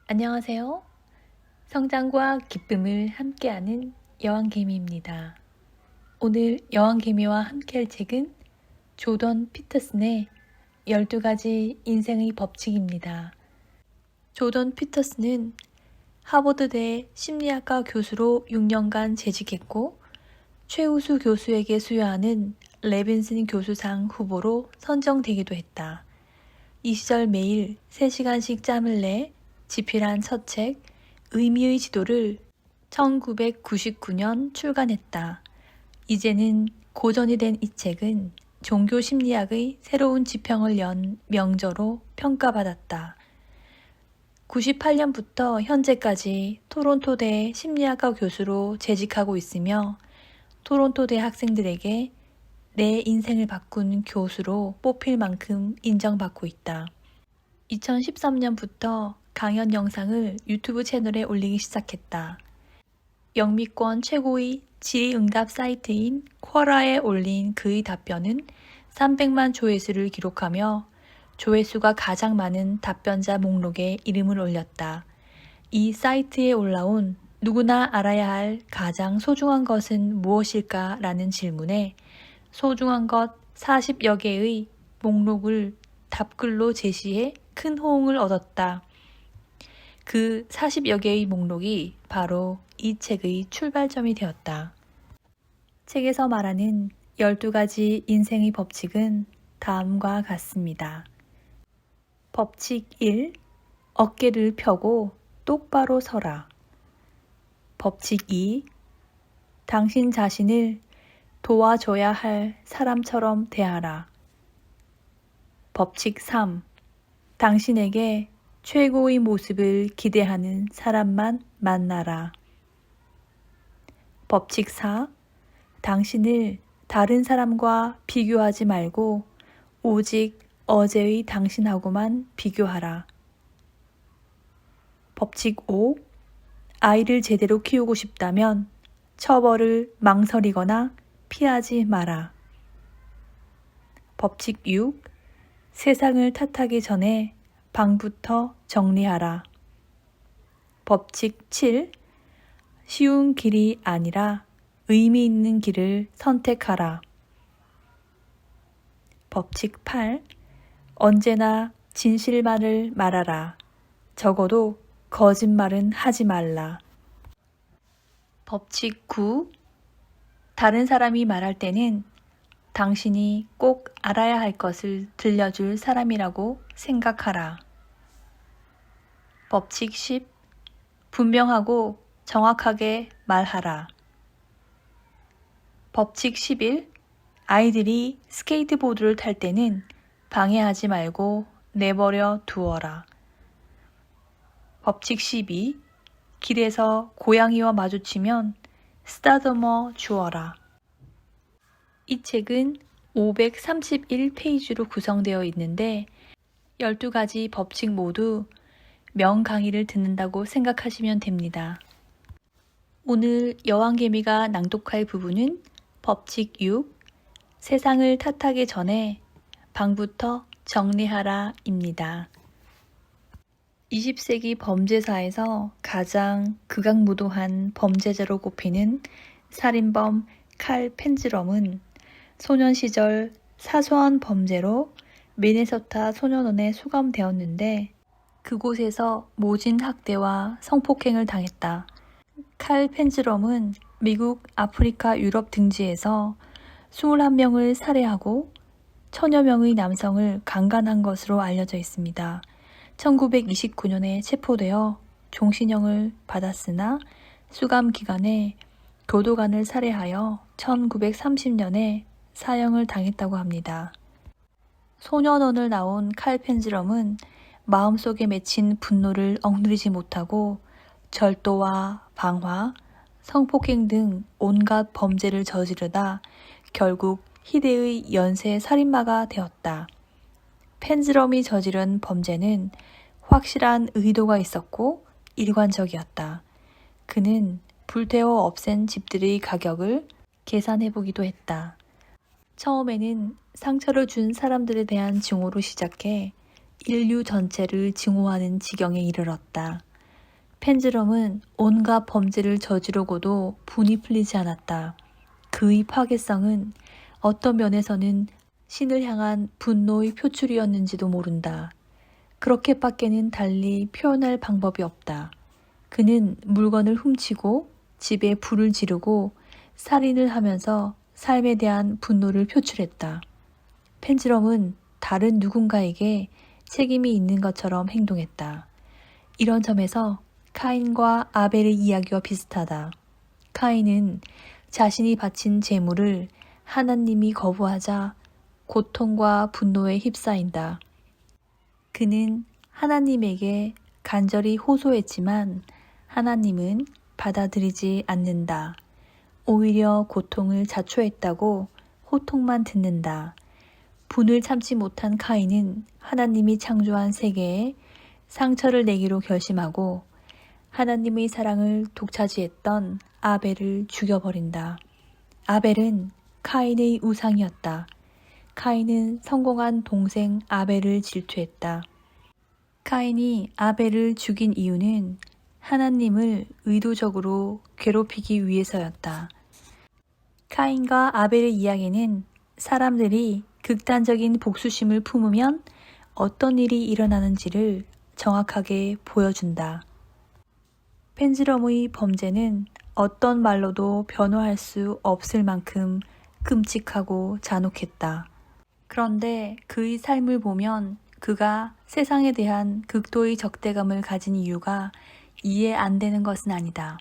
안녕하세요. 성장과 기쁨을 함께하는 여왕개미입니다. 오늘 여왕개미와 함께할 책은 조던 피터슨의 12가지 인생의 법칙입니다. 조던 피터슨은 하버드대 심리학과 교수로 6년간 재직했고 최우수 교수에게 수여하는 레빈슨 교수상 후보로 선정되기도 했다. 이 시절 매일 3시간씩 짬을 내 집필한 첫 책 의미의 지도를 1999년 출간했다. 이제는 고전이 된 이 책은 종교 심리학의 새로운 지평을 연 명저로 평가받았다. 98년부터 현재까지 토론토대 심리학과 교수로 재직하고 있으며 토론토대 학생들에게 내 인생을 바꾼 교수로 뽑힐 만큼 인정받고 있다. 2013년부터 강연 영상을 유튜브 채널에 올리기 시작했다. 영미권 최고의 질의응답 사이트인 쿼라에 올린 그의 답변은 300만 조회수를 기록하며 조회수가 가장 많은 답변자 목록에 이름을 올렸다. 이 사이트에 올라온 누구나 알아야 할 가장 소중한 것은 무엇일까? 라는 질문에 소중한 것 40여 개의 목록을 답글로 제시해 큰 호응을 얻었다. 그 40여 개의 목록이 바로 이 책의 출발점이 되었다. 책에서 말하는 12가지 인생의 법칙은 다음과 같습니다. 법칙 1. 어깨를 펴고 똑바로 서라. 법칙 2. 당신 자신을 도와줘야 할 사람처럼 대하라. 법칙 3. 당신에게 최고의 모습을 기대하는 사람만 만나라. 법칙 4. 당신을 다른 사람과 비교하지 말고 오직 어제의 당신하고만 비교하라. 법칙 5. 아이를 제대로 키우고 싶다면 처벌을 망설이거나 피하지 마라. 법칙 6. 세상을 탓하기 전에 방부터 정리하라. 법칙 7. 쉬운 길이 아니라 의미 있는 길을 선택하라. 법칙 8. 언제나 진실만을 말하라. 적어도 거짓말은 하지 말라. 법칙 9. 다른 사람이 말할 때는 당신이 꼭 알아야 할 것을 들려줄 사람이라고 생각하라. 법칙 10. 분명하고 정확하게 말하라. 법칙 11. 아이들이 스케이트보드를 탈 때는 방해하지 말고 내버려 두어라. 법칙 12. 길에서 고양이와 마주치면 쓰다듬어 주어라. 이 책은 531페이지로 구성되어 있는데 12가지 법칙 모두 명강의를 듣는다고 생각하시면 됩니다. 오늘 여왕개미가 낭독할 부분은 법칙 6. 세상을 탓하기 전에 방부터 정리하라 입니다. 20세기 범죄사에서 가장 극악무도한 범죄자로 꼽히는 살인범 칼 펜즈럼은 소년 시절 사소한 범죄로 미네소타 소년원에 수감되었는데 그곳에서 모진 학대와 성폭행을 당했다. 칼 펜즈럼은 미국, 아프리카, 유럽 등지에서 21명을 살해하고 1000여 명의 남성을 강간한 것으로 알려져 있습니다. 1929년에 체포되어 종신형을 받았으나 수감 기간에 교도관을 살해하여 1930년에 사형을 당했다고 합니다. 소년원을 나온 칼 펜즈럼은 마음속에 맺힌 분노를 억누르지 못하고 절도와 방화, 성폭행 등 온갖 범죄를 저지르다 결국 희대의 연쇄 살인마가 되었다. 펜즈럼이 저지른 범죄는 확실한 의도가 있었고 일관적이었다. 그는 불태워 없앤 집들의 가격을 계산해보기도 했다. 처음에는 상처를 준 사람들에 대한 증오로 시작해 인류 전체를 증오하는 지경에 이르렀다. 펜즈럼은 온갖 범죄를 저지르고도 분이 풀리지 않았다. 그의 파괴성은 어떤 면에서는 신을 향한 분노의 표출이었는지도 모른다. 그렇게밖에는 달리 표현할 방법이 없다. 그는 물건을 훔치고 집에 불을 지르고 살인을 하면서 삶에 대한 분노를 표출했다. 펜즈럼은 다른 누군가에게 책임이 있는 것처럼 행동했다. 이런 점에서 카인과 아벨의 이야기와 비슷하다. 카인은 자신이 바친 제물을 하나님이 거부하자 고통과 분노에 휩싸인다. 그는 하나님에게 간절히 호소했지만 하나님은 받아들이지 않는다. 오히려 고통을 자초했다고 호통만 듣는다. 분을 참지 못한 카인은 하나님이 창조한 세계에 상처를 내기로 결심하고 하나님의 사랑을 독차지했던 아벨을 죽여버린다. 아벨은 카인의 우상이었다. 카인은 성공한 동생 아벨을 질투했다. 카인이 아벨을 죽인 이유는 하나님을 의도적으로 괴롭히기 위해서였다. 카인과 아벨의 이야기는 사람들이 극단적인 복수심을 품으면 어떤 일이 일어나는지를 정확하게 보여준다. 펜즈럼의 범죄는 어떤 말로도 변호할 수 없을 만큼 끔찍하고 잔혹했다. 그런데 그의 삶을 보면 그가 세상에 대한 극도의 적대감을 가진 이유가 이해 안 되는 것은 아니다.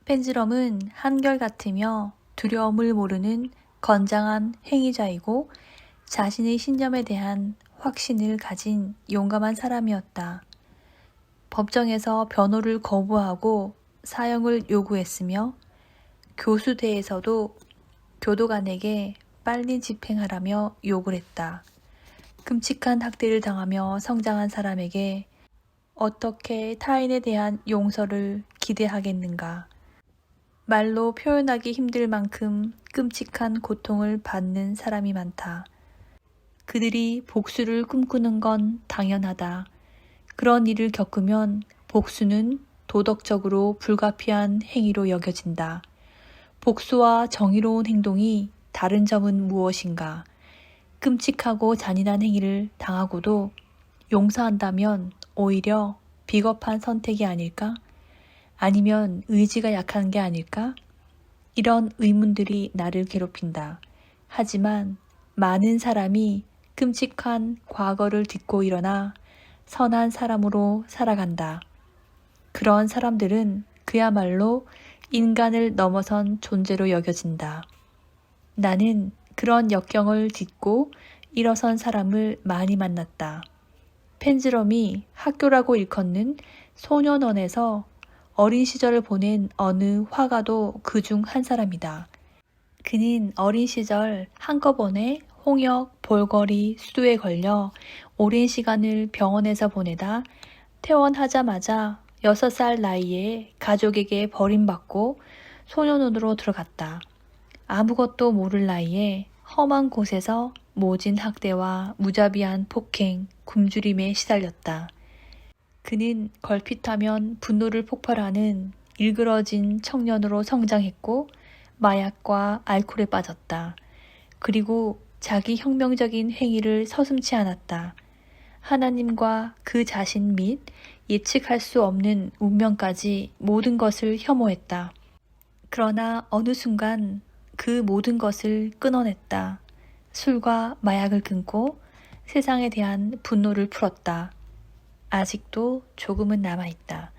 펜즈럼은 한결같으며 두려움을 모르는 건장한 행위자이고 자신의 신념에 대한 확신을 가진 용감한 사람이었다. 법정에서 변호를 거부하고 사형을 요구했으며 교수대에서도 교도관에게 빨리 집행하라며 욕을 했다. 끔찍한 학대를 당하며 성장한 사람에게 어떻게 타인에 대한 용서를 기대하겠는가. 말로 표현하기 힘들 만큼 끔찍한 고통을 받는 사람이 많다. 그들이 복수를 꿈꾸는 건 당연하다. 그런 일을 겪으면 복수는 도덕적으로 불가피한 행위로 여겨진다. 복수와 정의로운 행동이 다른 점은 무엇인가? 끔찍하고 잔인한 행위를 당하고도 용서한다면 오히려 비겁한 선택이 아닐까? 아니면 의지가 약한 게 아닐까? 이런 의문들이 나를 괴롭힌다. 하지만 많은 사람이 끔찍한 과거를 딛고 일어나 선한 사람으로 살아간다. 그런 사람들은 그야말로 인간을 넘어선 존재로 여겨진다. 나는 그런 역경을 딛고 일어선 사람을 많이 만났다. 펜즈럼이 학교라고 일컫는 소년원에서 어린 시절을 보낸 어느 화가도 그중 한 사람이다. 그는 어린 시절 한꺼번에 홍역, 볼거리, 수두에 걸려 오랜 시간을 병원에서 보내다 퇴원하자마자 6살 나이에 가족에게 버림받고 소년원으로 들어갔다. 아무것도 모를 나이에 험한 곳에서 모진 학대와 무자비한 폭행, 굶주림에 시달렸다. 그는 걸핏하면 분노를 폭발하는 일그러진 청년으로 성장했고 마약과 알코올에 빠졌다. 그리고 자기 혁명적인 행위를 서슴지 않았다. 하나님과 그 자신 및 예측할 수 없는 운명까지 모든 것을 혐오했다. 그러나 어느 순간 그 모든 것을 끊어냈다. 술과 마약을 끊고 세상에 대한 분노를 풀었다. 아직도 조금은 남아있다.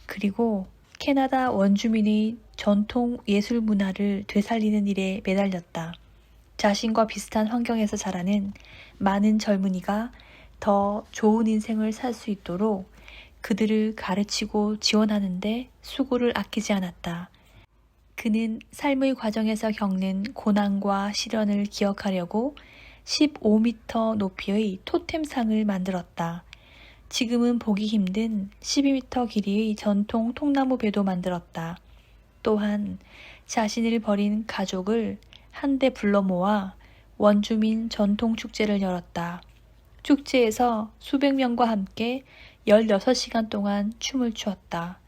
그리고 캐나다 원주민의 전통 예술 문화를 되살리는 일에 매달렸다. 자신과 비슷한 환경에서 자라는 많은 젊은이가 더 좋은 인생을 살 수 있도록 그들을 가르치고 지원하는데 수고를 아끼지 않았다. 그는 삶의 과정에서 겪는 고난과 시련을 기억하려고 15m 높이의 토템상을 만들었다. 지금은 보기 힘든 12m 길이의 전통 통나무 배도 만들었다. 또한 자신을 버린 가족을 한데 불러 모아 원주민 전통 축제를 열었다. 축제에서 수백 명과 함께 16시간 동안 춤을 추었다.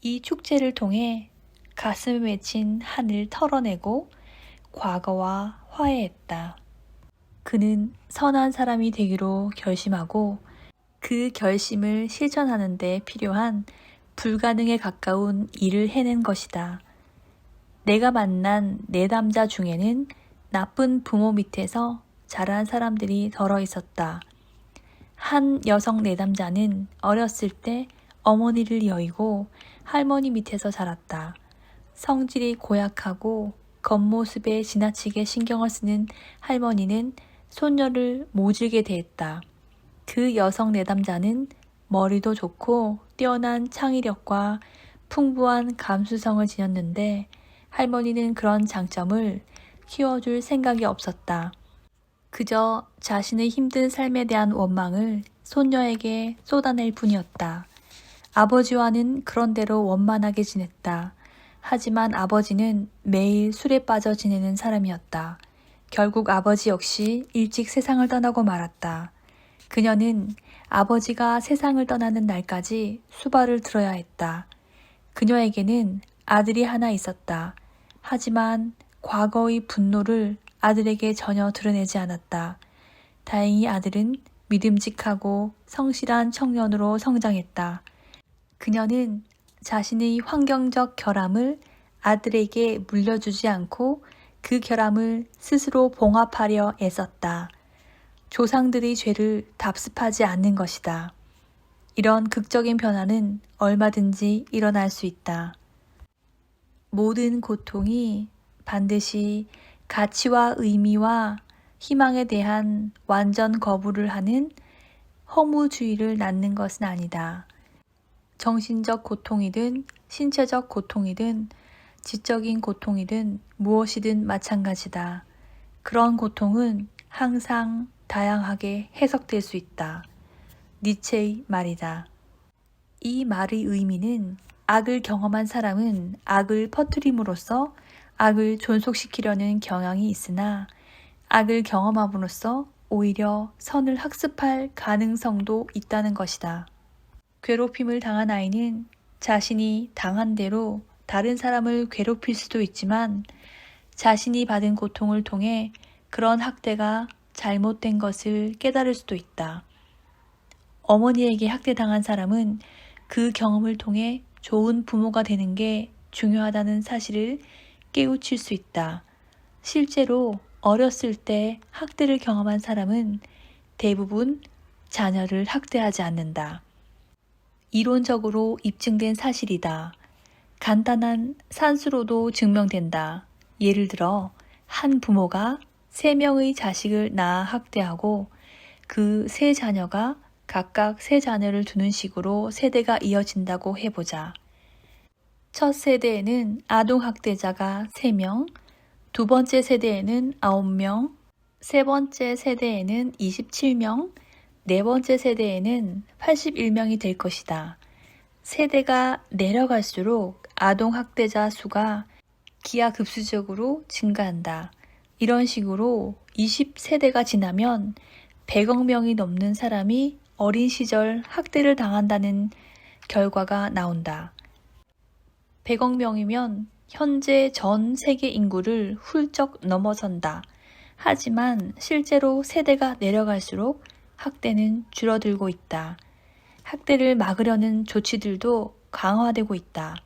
이 축제를 통해 가슴에 맺힌 한을 털어내고 과거와 화해했다. 그는 선한 사람이 되기로 결심하고 그 결심을 실천하는 데 필요한 불가능에 가까운 일을 해낸 것이다. 내가 만난 내담자 중에는 나쁜 부모 밑에서 자란 사람들이 덜어 있었다. 한 여성 내담자는 어렸을 때 어머니를 여의고 할머니 밑에서 자랐다. 성질이 고약하고 겉모습에 지나치게 신경을 쓰는 할머니는 손녀를 모질게 대했다. 그 여성 내담자는 머리도 좋고 뛰어난 창의력과 풍부한 감수성을 지녔는데 할머니는 그런 장점을 키워줄 생각이 없었다. 그저 자신의 힘든 삶에 대한 원망을 손녀에게 쏟아낼 뿐이었다. 아버지와는 그런대로 원만하게 지냈다. 하지만 아버지는 매일 술에 빠져 지내는 사람이었다. 결국 아버지 역시 일찍 세상을 떠나고 말았다. 그녀는 아버지가 세상을 떠나는 날까지 수발을 들어야 했다. 그녀에게는 아들이 하나 있었다. 하지만 과거의 분노를 아들에게 전혀 드러내지 않았다. 다행히 아들은 믿음직하고 성실한 청년으로 성장했다. 그녀는 자신의 환경적 결함을 아들에게 물려주지 않고 그 결함을 스스로 봉합하려 애썼다. 조상들의 죄를 답습하지 않는 것이다. 이런 극적인 변화는 얼마든지 일어날 수 있다. 모든 고통이 반드시 가치와 의미와 희망에 대한 완전 거부를 하는 허무주의를 낳는 것은 아니다. 정신적 고통이든 신체적 고통이든 지적인 고통이든 무엇이든 마찬가지다. 그런 고통은 항상 다양하게 해석될 수 있다. 니체의 말이다. 이 말의 의미는 악을 경험한 사람은 악을 퍼뜨림으로써 악을 존속시키려는 경향이 있으나 악을 경험함으로써 오히려 선을 학습할 가능성도 있다는 것이다. 괴롭힘을 당한 아이는 자신이 당한 대로 다른 사람을 괴롭힐 수도 있지만 자신이 받은 고통을 통해 그런 학대가 잘못된 것을 깨달을 수도 있다. 어머니에게 학대당한 사람은 그 경험을 통해 좋은 부모가 되는 게 중요하다는 사실을 깨우칠 수 있다. 실제로 어렸을 때 학대를 경험한 사람은 대부분 자녀를 학대하지 않는다. 이론적으로 입증된 사실이다. 간단한 산수로도 증명된다. 예를 들어 한 부모가 3명의 자식을 낳아 학대하고 그 3자녀가 각각 3자녀를 두는 식으로 세대가 이어진다고 해보자. 첫 세대에는 아동학대자가 3명, 두 번째 세대에는 9명, 세 번째 세대에는 27명, 네 번째 세대에는 81명이 될 것이다. 세대가 내려갈수록 아동학대자 수가 기하급수적으로 증가한다. 이런 식으로 20세대가 지나면 100억 명이 넘는 사람이 어린 시절 학대를 당한다는 결과가 나온다. 100억 명이면 현재 전 세계 인구를 훌쩍 넘어선다. 하지만 실제로 세대가 내려갈수록 학대는 줄어들고 있다. 학대를 막으려는 조치들도 강화되고 있다.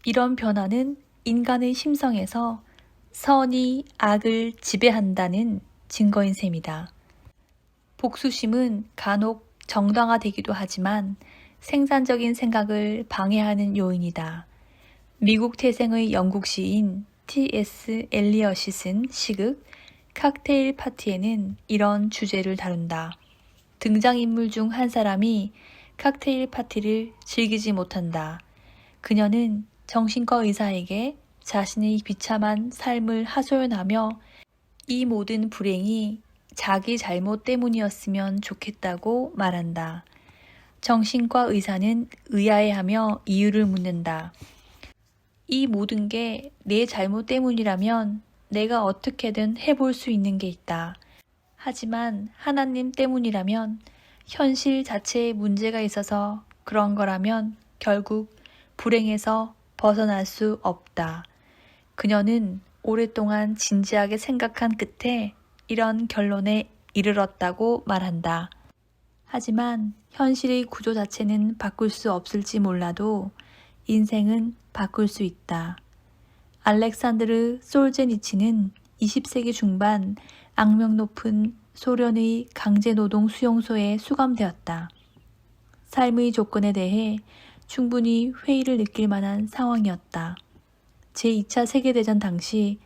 이런 변화는 인간의 심성에서 선이 악을 지배한다는 증거인 셈이다. 복수심은 간혹 정당화되기도 하지만 생산적인 생각을 방해하는 요인이다. 미국 태생의 영국 시인 T.S. 엘리엇이 쓴 시극 칵테일 파티에는 이런 주제를 다룬다. 등장인물 중 한 사람이 칵테일 파티를 즐기지 못한다. 그녀는 정신과 의사에게 자신의 비참한 삶을 하소연하며 이 모든 불행이 자기 잘못 때문이었으면 좋겠다고 말한다. 정신과 의사는 의아해하며 이유를 묻는다. 이 모든 게 내 잘못 때문이라면 내가 어떻게든 해볼 수 있는 게 있다. 하지만 하나님 때문이라면 현실 자체에 문제가 있어서 그런 거라면 결국 불행에서 벗어날 수 없다. 그녀는 오랫동안 진지하게 생각한 끝에 이런 결론에 이르렀다고 말한다. 하지만 현실의 구조 자체는 바꿀 수 없을지 몰라도 인생은 바꿀 수 있다. 알렉산드르 솔제니치는 20세기 중반 악명 높은 소련의 강제노동 수용소에 수감되었다. 삶의 조건에 대해 충분히 회의를 느낄 만한 상황이었다. 제2차 세계대전 당시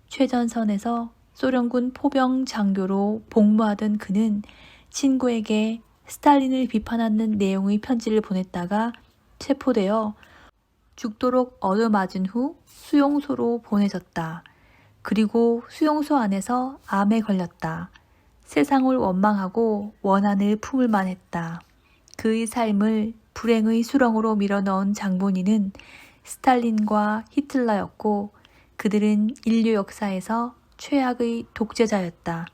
최전선에서 소련군 포병 장교로 복무하던 그는 친구에게 스탈린을 비판하는 내용의 편지를 보냈다가 체포되어 죽도록 얻어맞은 후 수용소로 보내졌다. 그리고 수용소 안에서 암에 걸렸다. 세상을 원망하고 원한을 품을만 했다. 그의 삶을 불행의 수렁으로 밀어넣은 장본인은 스탈린과 히틀러였고 그들은 인류 역사에서 최악의 독재자였다.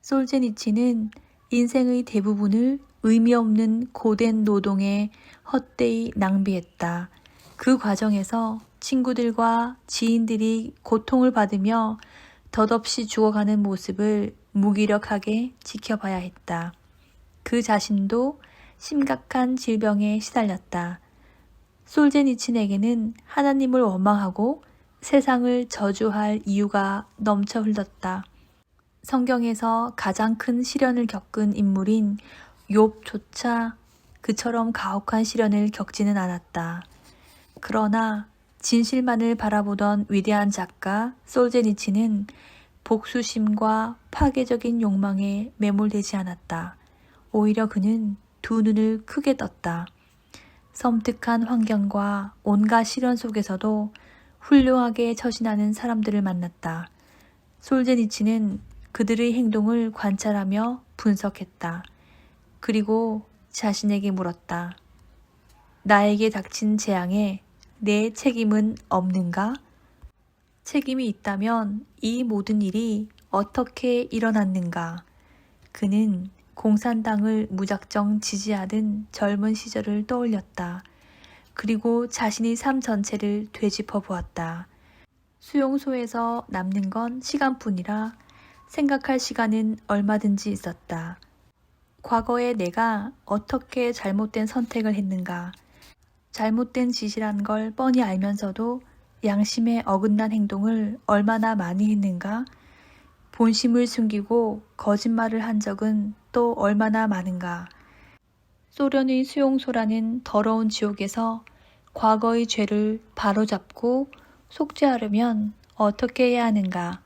솔제니치는 인생의 대부분을 의미 없는 고된 노동에 헛되이 낭비했다. 그 과정에서 친구들과 지인들이 고통을 받으며 덧없이 죽어가는 모습을 무기력하게 지켜봐야 했다. 그 자신도 심각한 질병에 시달렸다. 솔제니친에게는 하나님을 원망하고 세상을 저주할 이유가 넘쳐 흘렀다. 성경에서 가장 큰 시련을 겪은 인물인 욥조차 그처럼 가혹한 시련을 겪지는 않았다. 그러나 진실만을 바라보던 위대한 작가 솔제니치는 복수심과 파괴적인 욕망에 매몰되지 않았다. 오히려 그는 두 눈을 크게 떴다. 섬뜩한 환경과 온갖 시련 속에서도 훌륭하게 처신하는 사람들을 만났다. 솔제니치는 그들의 행동을 관찰하며 분석했다. 그리고 자신에게 물었다. 나에게 닥친 재앙에 내 책임은 없는가? 책임이 있다면 이 모든 일이 어떻게 일어났는가? 그는 공산당을 무작정 지지하던 젊은 시절을 떠올렸다. 그리고 자신의 삶 전체를 되짚어 보았다. 수용소에서 남는 건 시간뿐이라 생각할 시간은 얼마든지 있었다. 과거에 내가 어떻게 잘못된 선택을 했는가? 잘못된 짓이란 걸 뻔히 알면서도 양심에 어긋난 행동을 얼마나 많이 했는가? 본심을 숨기고 거짓말을 한 적은 또 얼마나 많은가? 소련의 수용소라는 더러운 지옥에서 과거의 죄를 바로잡고 속죄하려면 어떻게 해야 하는가?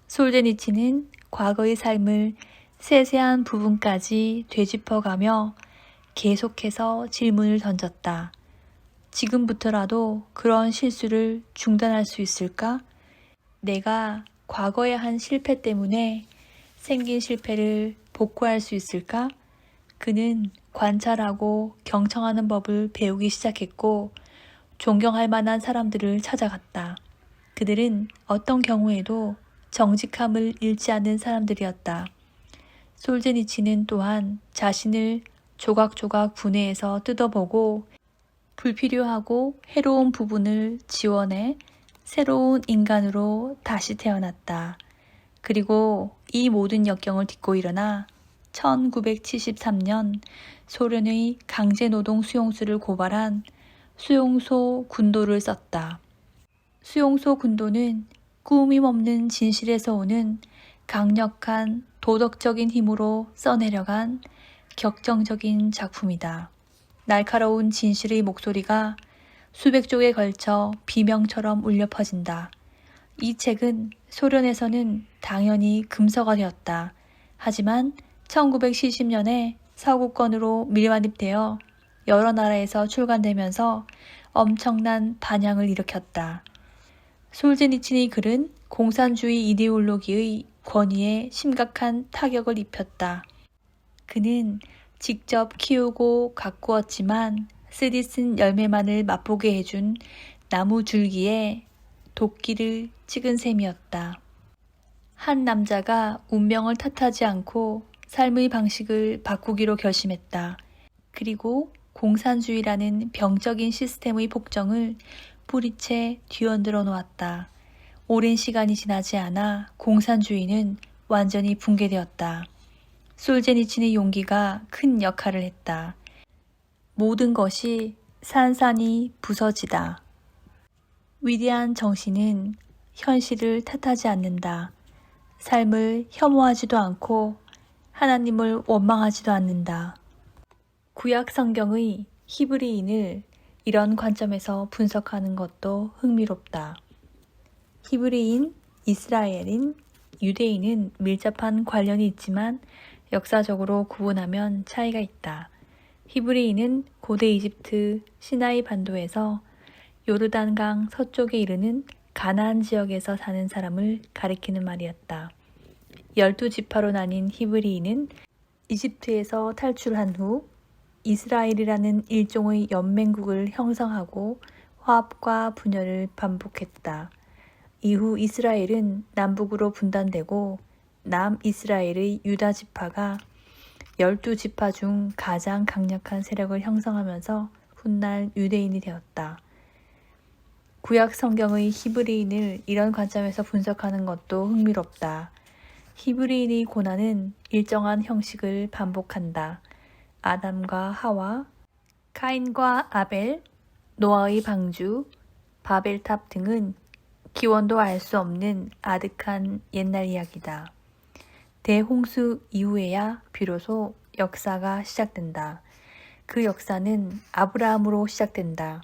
솔제니치는 과거의 삶을 세세한 부분까지 되짚어가며 계속해서 질문을 던졌다. 지금부터라도 그런 실수를 중단할 수 있을까? 내가 과거에 한 실패 때문에 생긴 실패를 복구할 수 있을까? 그는 관찰하고 경청하는 법을 배우기 시작했고 존경할 만한 사람들을 찾아갔다. 그들은 어떤 경우에도 정직함을 잃지 않는 사람들이었다. 솔제니치는 또한 자신을 조각조각 분해해서 뜯어보고 불필요하고 해로운 부분을 지원해 새로운 인간으로 다시 태어났다. 그리고 이 모든 역경을 딛고 일어나 1973년 소련의 강제노동 수용소를 고발한 수용소 군도를 썼다. 수용소 군도는 꾸밈 없는 진실에서 오는 강력한 도덕적인 힘으로 써내려간 격정적인 작품이다. 날카로운 진실의 목소리가 수백 쪽에 걸쳐 비명처럼 울려 퍼진다. 이 책은 소련에서는 당연히 금서가 되었다. 하지만 1970년에 서구권으로 밀반입되어 여러 나라에서 출간되면서 엄청난 반향을 일으켰다. 솔제니친의 글은 공산주의 이데올로기의 권위에 심각한 타격을 입혔다. 그는 직접 키우고 가꾸었지만 쓰디쓴 열매만을 맛보게 해준 나무 줄기에 도끼를 찍은 셈이었다. 한 남자가 운명을 탓하지 않고 삶의 방식을 바꾸기로 결심했다. 그리고 공산주의라는 병적인 시스템의 복정을 뿌리채 뒤흔들어 놓았다. 오랜 시간이 지나지 않아 공산주의는 완전히 붕괴되었다. 솔제니친의 용기가 큰 역할을 했다. 모든 것이 산산이 부서지다. 위대한 정신은 현실을 탓하지 않는다. 삶을 혐오하지도 않고 하나님을 원망하지도 않는다. 구약 성경의 히브리인을 이런 관점에서 분석하는 것도 흥미롭다. 히브리인, 이스라엘인, 유대인은 밀접한 관련이 있지만 역사적으로 구분하면 차이가 있다. 히브리인은 고대 이집트 시나이 반도에서 요르단강 서쪽에 이르는 가나안 지역에서 사는 사람을 가리키는 말이었다. 12지파로 나뉜 히브리인은 이집트에서 탈출한 후 이스라엘이라는 일종의 연맹국을 형성하고 화합과 분열을 반복했다. 이후 이스라엘은 남북으로 분단되고 남이스라엘의 유다 지파가 12지파 중 가장 강력한 세력을 형성하면서 훗날 유대인이 되었다. 구약 성경의 히브리인을 이런 관점에서 분석하는 것도 흥미롭다. 히브리인의 고난은 일정한 형식을 반복한다. 아담과 하와, 카인과 아벨, 노아의 방주, 바벨탑 등은 기원도 알 수 없는 아득한 옛날 이야기다. 대홍수 이후에야 비로소 역사가 시작된다. 그 역사는 아브라함으로 시작된다.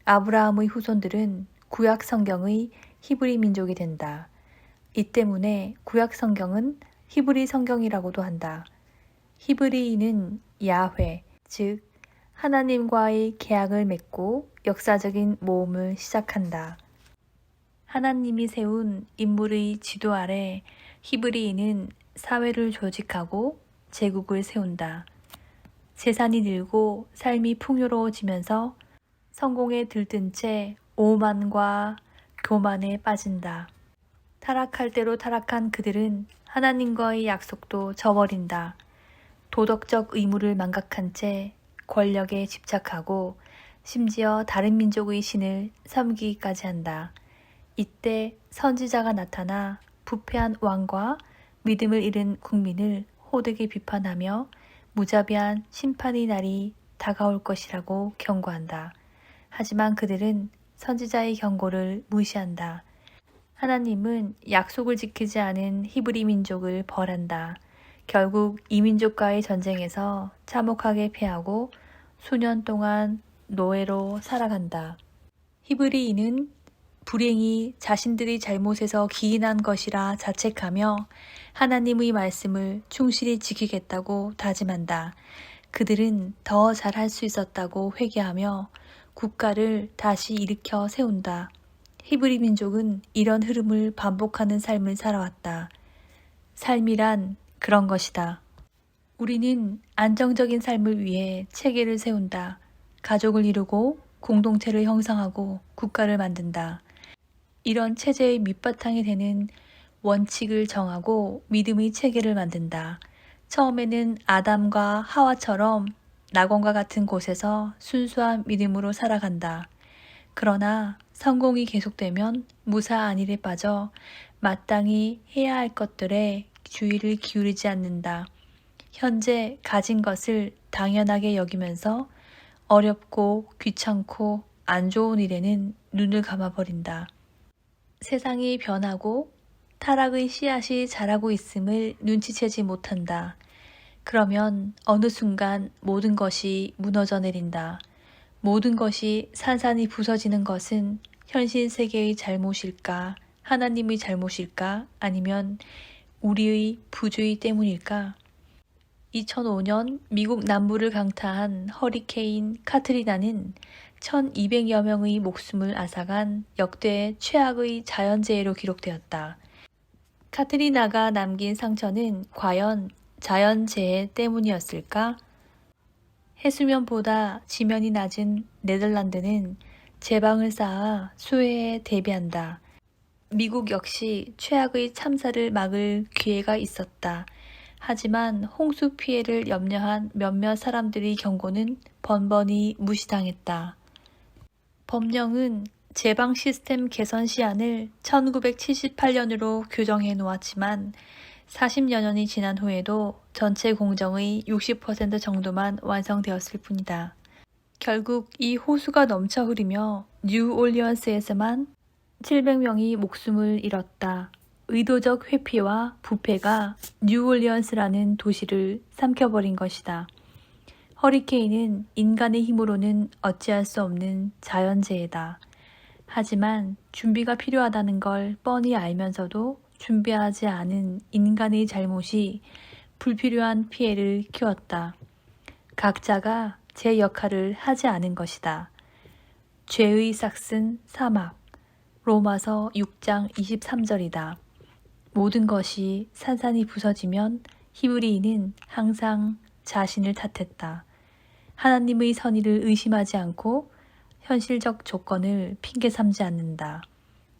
아브라함의 후손들은 구약 성경의 히브리 민족이 된다. 이 때문에 구약 성경은 히브리 성경이라고도 한다. 히브리인은 야훼, 즉 하나님과의 계약을 맺고 역사적인 모험을 시작한다. 하나님이 세운 인물의 지도 아래 히브리인은 사회를 조직하고 제국을 세운다. 재산이 늘고 삶이 풍요로워지면서 성공에 들뜬 채 오만과 교만에 빠진다. 타락할 대로 타락한 그들은 하나님과의 약속도 저버린다. 도덕적 의무를 망각한 채 권력에 집착하고 심지어 다른 민족의 신을 섬기기까지 한다. 이때 선지자가 나타나 부패한 왕과 믿음을 잃은 국민을 호되게 비판하며 무자비한 심판의 날이 다가올 것이라고 경고한다. 하지만 그들은 선지자의 경고를 무시한다. 하나님은 약속을 지키지 않은 히브리 민족을 벌한다. 결국 이 민족과의 전쟁에서 참혹하게 패하고 수년 동안 노예로 살아간다. 히브리인은 불행히 자신들의 잘못에서 기인한 것이라 자책하며 하나님의 말씀을 충실히 지키겠다고 다짐한다. 그들은 더 잘할 수 있었다고 회개하며 국가를 다시 일으켜 세운다. 히브리 민족은 이런 흐름을 반복하는 삶을 살아왔다. 삶이란 그런 것이다. 우리는 안정적인 삶을 위해 체계를 세운다. 가족을 이루고 공동체를 형성하고 국가를 만든다. 이런 체제의 밑바탕이 되는 원칙을 정하고 믿음의 체계를 만든다. 처음에는 아담과 하와처럼 낙원과 같은 곳에서 순수한 믿음으로 살아간다. 그러나 성공이 계속되면 무사 안일에 빠져 마땅히 해야 할 것들에 주의를 기울이지 않는다. 현재 가진 것을 당연하게 여기면서 어렵고 귀찮고 안 좋은 일에는 눈을 감아버린다. 세상이 변하고 타락의 씨앗이 자라고 있음을 눈치채지 못한다. 그러면 어느 순간 모든 것이 무너져 내린다. 모든 것이 산산이 부서지는 것은 현실 세계의 잘못일까? 하나님의 잘못일까? 아니면 우리의 부주의 때문일까? 2005년 미국 남부를 강타한 허리케인 카트리나는 1200여 명의 목숨을 앗아간 역대 최악의 자연재해로 기록되었다. 카트리나가 남긴 상처는 과연 자연재해 때문이었을까? 해수면보다 지면이 낮은 네덜란드는 제방을 쌓아 수해에 대비한다. 미국 역시 최악의 참사를 막을 기회가 있었다. 하지만 홍수 피해를 염려한 몇몇 사람들의 경고는 번번이 무시당했다. 법령은 제방 시스템 개선 시한을 1978년으로 규정해 놓았지만 40여 년이 지난 후에도 전체 공정의 60% 정도만 완성되었을 뿐이다. 결국 이 호수가 넘쳐 흐르며 뉴올리언스에서만 700명이 목숨을 잃었다. 의도적 회피와 부패가 뉴올리언스라는 도시를 삼켜버린 것이다. 허리케인은 인간의 힘으로는 어찌할 수 없는 자연재해다. 하지만 준비가 필요하다는 걸 뻔히 알면서도 준비하지 않은 인간의 잘못이 불필요한 피해를 키웠다. 각자가 제 역할을 하지 않은 것이다. 죄의 싹슨 사막. 로마서 6장 23절이다. 모든 것이 산산이 부서지면 히브리인은 항상 자신을 탓했다. 하나님의 선의를 의심하지 않고 현실적 조건을 핑계 삼지 않는다.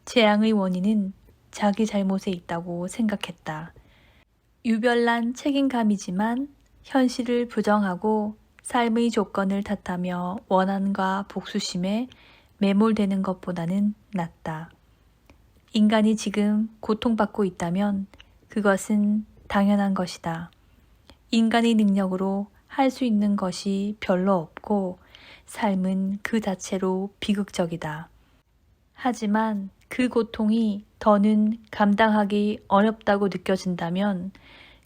재앙의 원인은 자기 잘못에 있다고 생각했다. 유별난 책임감이지만 현실을 부정하고 삶의 조건을 탓하며 원한과 복수심에 매몰되는 것보다는 낫다. 인간이 지금 고통받고 있다면 그것은 당연한 것이다. 인간의 능력으로 할 수 있는 것이 별로 없고 삶은 그 자체로 비극적이다. 하지만 그 고통이 더는 감당하기 어렵다고 느껴진다면,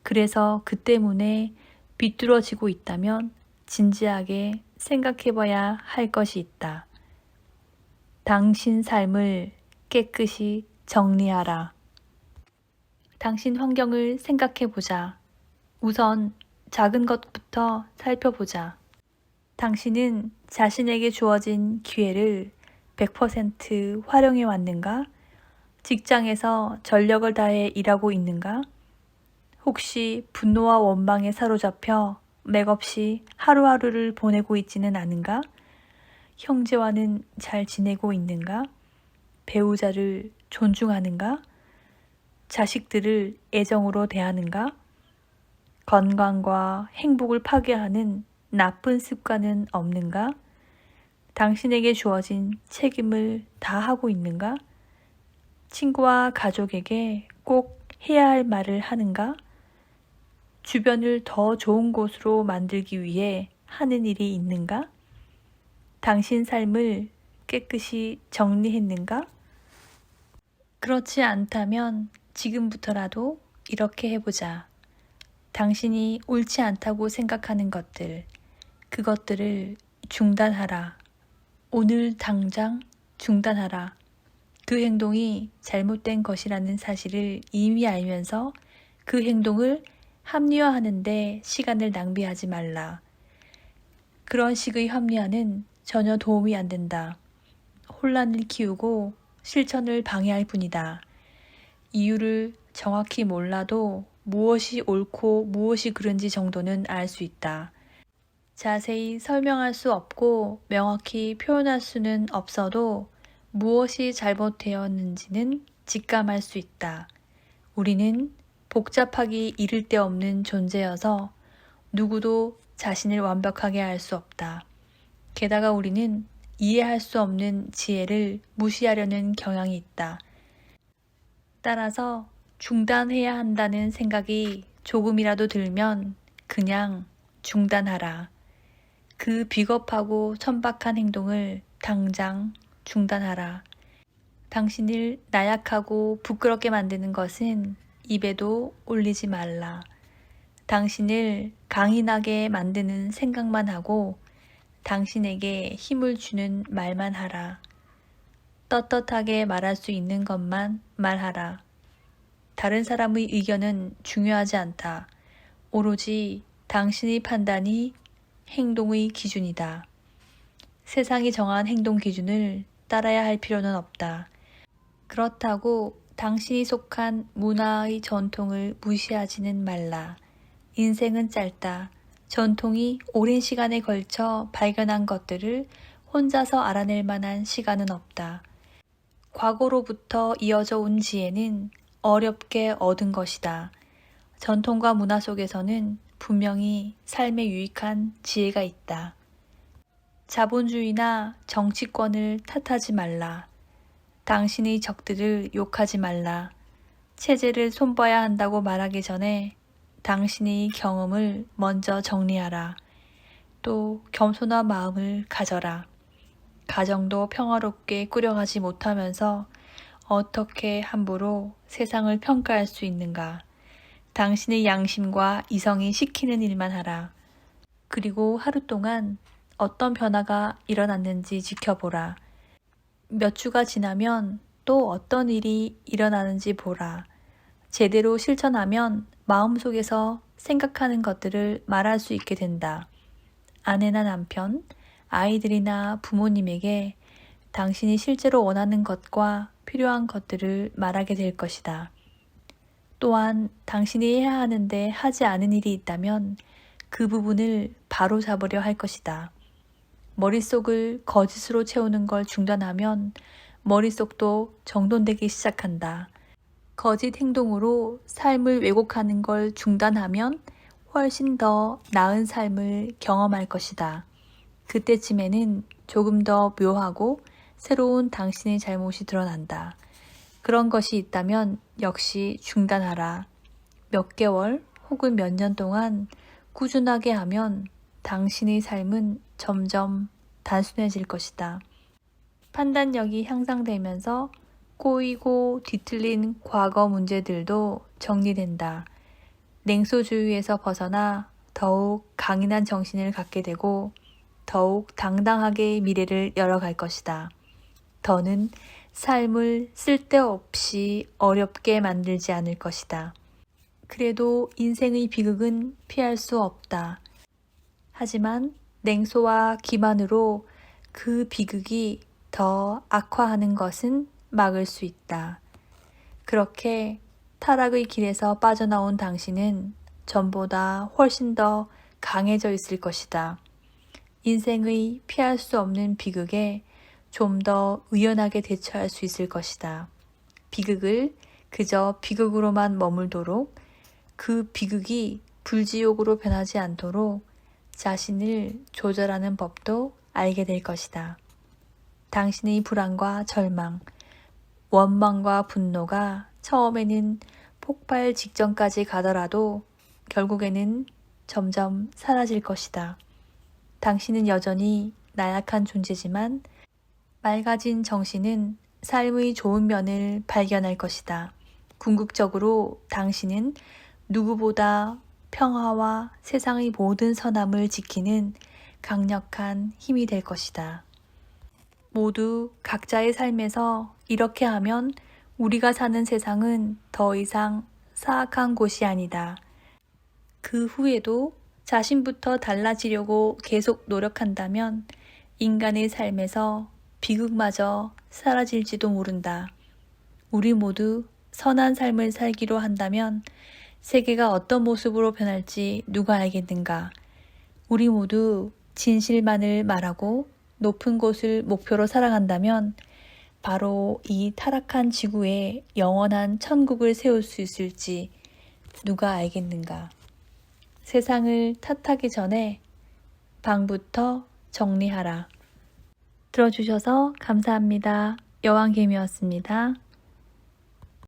그래서 그 때문에 비뚤어지고 있다면 진지하게 생각해봐야 할 것이 있다. 당신 삶을 깨끗이 정리하라. 당신 환경을 생각해보자. 우선 작은 것부터 살펴보자. 당신은 자신에게 주어진 기회를 100% 활용해 왔는가? 직장에서 전력을 다해 일하고 있는가? 혹시 분노와 원망에 사로잡혀 맥없이 하루하루를 보내고 있지는 않은가? 형제와는 잘 지내고 있는가? 배우자를 존중하는가? 자식들을 애정으로 대하는가? 건강과 행복을 파괴하는 나쁜 습관은 없는가? 당신에게 주어진 책임을 다 하고 있는가? 친구와 가족에게 꼭 해야 할 말을 하는가? 주변을 더 좋은 곳으로 만들기 위해 하는 일이 있는가? 당신 삶을 깨끗이 정리했는가? 그렇지 않다면 지금부터라도 이렇게 해보자. 당신이 옳지 않다고 생각하는 것들, 그것들을 중단하라. 오늘 당장 중단하라. 그 행동이 잘못된 것이라는 사실을 이미 알면서 그 행동을 합리화하는데 시간을 낭비하지 말라. 그런 식의 합리화는 전혀 도움이 안 된다. 혼란을 키우고 실천을 방해할 뿐이다. 이유를 정확히 몰라도 무엇이 옳고 무엇이 그른지 정도는 알 수 있다. 자세히 설명할 수 없고 명확히 표현할 수는 없어도 무엇이 잘못되었는지는 직감할 수 있다. 우리는 복잡하기 이를 데 없는 존재여서 누구도 자신을 완벽하게 알 수 없다. 게다가 우리는 이해할 수 없는 지혜를 무시하려는 경향이 있다. 따라서 중단해야 한다는 생각이 조금이라도 들면 그냥 중단하라. 그 비겁하고 천박한 행동을 당장 중단하라. 당신을 나약하고 부끄럽게 만드는 것은 입에도 올리지 말라. 당신을 강인하게 만드는 생각만 하고 당신에게 힘을 주는 말만 하라. 떳떳하게 말할 수 있는 것만 말하라. 다른 사람의 의견은 중요하지 않다. 오로지 당신의 판단이 행동의 기준이다. 세상이 정한 행동 기준을 따라야 할 필요는 없다. 그렇다고 당신이 속한 문화의 전통을 무시하지는 말라. 인생은 짧다. 전통이 오랜 시간에 걸쳐 발견한 것들을 혼자서 알아낼 만한 시간은 없다. 과거로부터 이어져 온 지혜는 어렵게 얻은 것이다. 전통과 문화 속에서는 분명히 삶에 유익한 지혜가 있다. 자본주의나 정치권을 탓하지 말라. 당신의 적들을 욕하지 말라. 체제를 손봐야 한다고 말하기 전에 당신의 경험을 먼저 정리하라. 또 겸손한 마음을 가져라. 가정도 평화롭게 꾸려가지 못하면서 어떻게 함부로 세상을 평가할 수 있는가. 당신의 양심과 이성이 시키는 일만 하라. 그리고 하루 동안 어떤 변화가 일어났는지 지켜보라. 몇 주가 지나면 또 어떤 일이 일어나는지 보라. 제대로 실천하면 마음속에서 생각하는 것들을 말할 수 있게 된다. 아내나 남편, 아이들이나 부모님에게 당신이 실제로 원하는 것과 필요한 것들을 말하게 될 것이다. 또한 당신이 해야 하는데 하지 않은 일이 있다면 그 부분을 바로 잡으려 할 것이다. 머릿속을 거짓으로 채우는 걸 중단하면 머릿속도 정돈되기 시작한다. 거짓 행동으로 삶을 왜곡하는 걸 중단하면 훨씬 더 나은 삶을 경험할 것이다. 그때쯤에는 조금 더 묘하고 새로운 당신의 잘못이 드러난다. 그런 것이 있다면 역시 중단하라. 몇 개월 혹은 몇 년 동안 꾸준하게 하면 당신의 삶은 점점 단순해질 것이다. 판단력이 향상되면서 꼬이고 뒤틀린 과거 문제들도 정리된다. 냉소주의에서 벗어나 더욱 강인한 정신을 갖게 되고 더욱 당당하게 미래를 열어갈 것이다. 더는 삶을 쓸데없이 어렵게 만들지 않을 것이다. 그래도 인생의 비극은 피할 수 없다. 하지만 냉소와 기만으로 그 비극이 더 악화하는 것은 막을 수 있다. 그렇게 타락의 길에서 빠져나온 당신은 전보다 훨씬 더 강해져 있을 것이다. 인생의 피할 수 없는 비극에 좀 더 의연하게 대처할 수 있을 것이다. 비극을 그저 비극으로만 머물도록 그 비극이 불지옥으로 변하지 않도록 자신을 조절하는 법도 알게 될 것이다. 당신의 불안과 절망, 원망과 분노가 처음에는 폭발 직전까지 가더라도 결국에는 점점 사라질 것이다. 당신은 여전히 나약한 존재지만 맑아진 정신은 삶의 좋은 면을 발견할 것이다. 궁극적으로 당신은 누구보다 평화와 세상의 모든 선함을 지키는 강력한 힘이 될 것이다. 모두 각자의 삶에서 이렇게 하면 우리가 사는 세상은 더 이상 사악한 곳이 아니다. 그 후에도 자신부터 달라지려고 계속 노력한다면 인간의 삶에서 비극마저 사라질지도 모른다. 우리 모두 선한 삶을 살기로 한다면 세계가 어떤 모습으로 변할지 누가 알겠는가. 우리 모두 진실만을 말하고 높은 곳을 목표로 살아간다면 바로 이 타락한 지구에 영원한 천국을 세울 수 있을지 누가 알겠는가. 세상을 탓하기 전에 방부터 정리하라. 들어주셔서 감사합니다. 여왕개미였습니다.